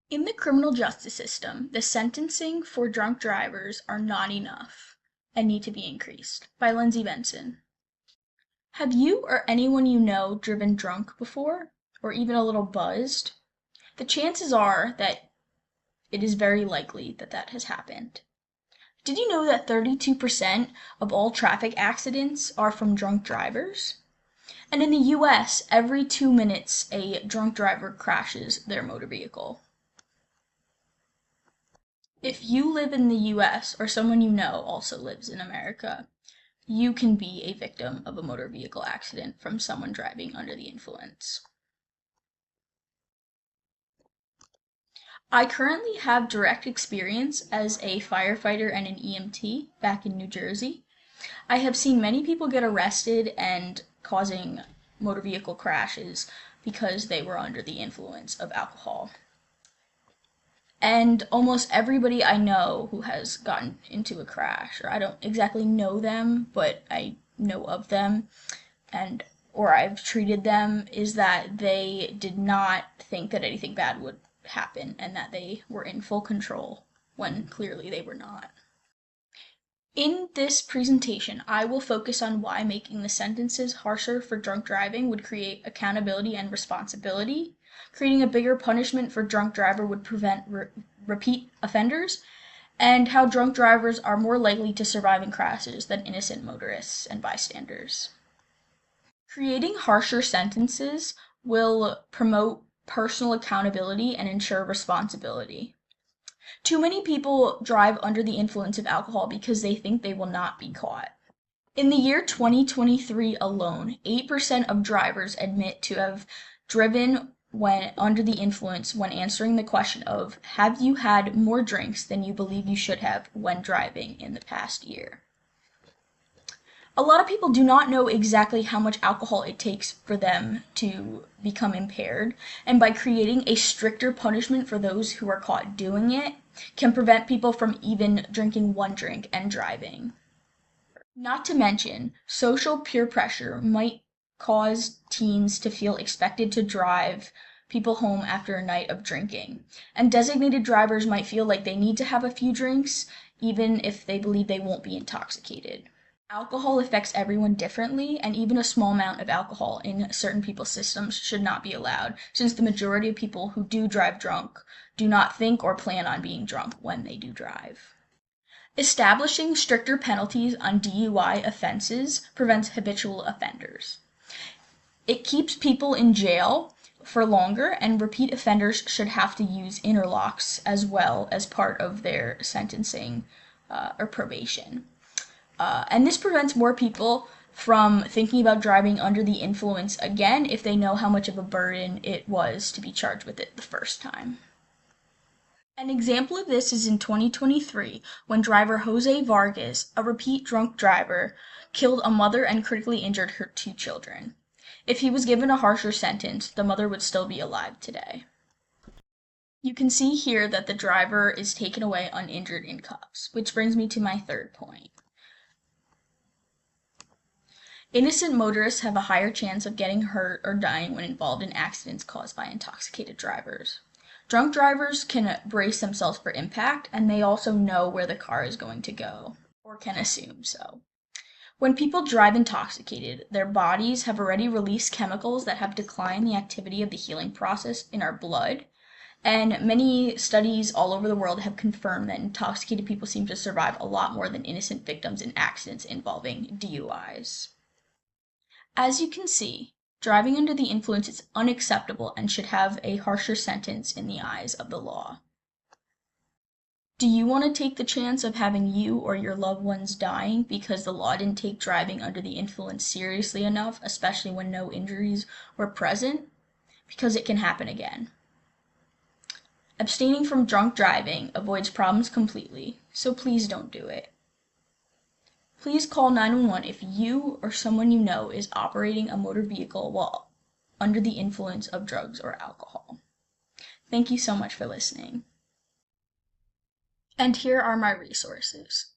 In the criminal justice system, the sentencing for drunk drivers are not enough and need to be increased. By Lindsay Benson. Have you or anyone you know driven drunk before, or even a little buzzed? The chances are that it is very likely that that has happened. Did you know that 32% of all traffic accidents are from drunk drivers? And in the US, every 2 minutes, a drunk driver crashes their motor vehicle. If you live in the US or someone you know also lives in America, you can be a victim of a motor vehicle accident from someone driving under the influence. I currently have direct experience as a firefighter and an EMT back in New Jersey. I have seen many people get arrested and causing motor vehicle crashes because they were under the influence of alcohol. And almost everybody I know who has gotten into a crash, or I don't exactly know them, but I know of them, or I've treated them, is that they did not think that anything bad would happen and that they were in full control when clearly they were not. In this presentation, I will focus on why making the sentences harsher for drunk driving would create accountability and responsibility. Creating a bigger punishment for drunk driver would prevent repeat offenders, and how drunk drivers are more likely to survive in crashes than innocent motorists and bystanders. Creating harsher sentences will promote personal accountability and ensure responsibility. Too many people drive under the influence of alcohol because they think they will not be caught. In the year 2023 alone, 8% of drivers admit to have driven when under the influence when answering the question of, have you had more drinks than you believe you should have when driving in the past year? A lot of people do not know exactly how much alcohol it takes for them to become impaired, and by creating a stricter punishment for those who are caught doing it, can prevent people from even drinking one drink and driving. Not to mention, social peer pressure might cause teens to feel expected to drive people home after a night of drinking, and designated drivers might feel like they need to have a few drinks, even if they believe they won't be intoxicated. Alcohol affects everyone differently, and even a small amount of alcohol in certain people's systems should not be allowed, since the majority of people who do drive drunk do not think or plan on being drunk when they do drive. Establishing stricter penalties on DUI offenses prevents habitual offenders. It keeps people in jail for longer, and repeat offenders should have to use interlocks as well as part of their sentencing or probation. And this prevents more people from thinking about driving under the influence again if they know how much of a burden it was to be charged with it the first time. An example of this is in 2023 when driver Jose Vargas, a repeat drunk driver, killed a mother and critically injured her 2 children. If he was given a harsher sentence, the mother would still be alive today. You can see here that the driver is taken away uninjured in cuffs, which brings me to my third point. Innocent motorists have a higher chance of getting hurt or dying when involved in accidents caused by intoxicated drivers. Drunk drivers can brace themselves for impact, and they also know where the car is going to go, or can assume so. When people drive intoxicated, their bodies have already released chemicals that have declined the activity of the healing process in our blood, and many studies all over the world have confirmed that intoxicated people seem to survive a lot more than innocent victims in accidents involving DUIs. As you can see, driving under the influence is unacceptable and should have a harsher sentence in the eyes of the law. Do you want to take the chance of having you or your loved ones dying because the law didn't take driving under the influence seriously enough, especially when no injuries were present? Because it can happen again. Abstaining from drunk driving avoids problems completely, so please don't do it. Please call 911 if you or someone you know is operating a motor vehicle while under the influence of drugs or alcohol. Thank you so much for listening. And here are my resources.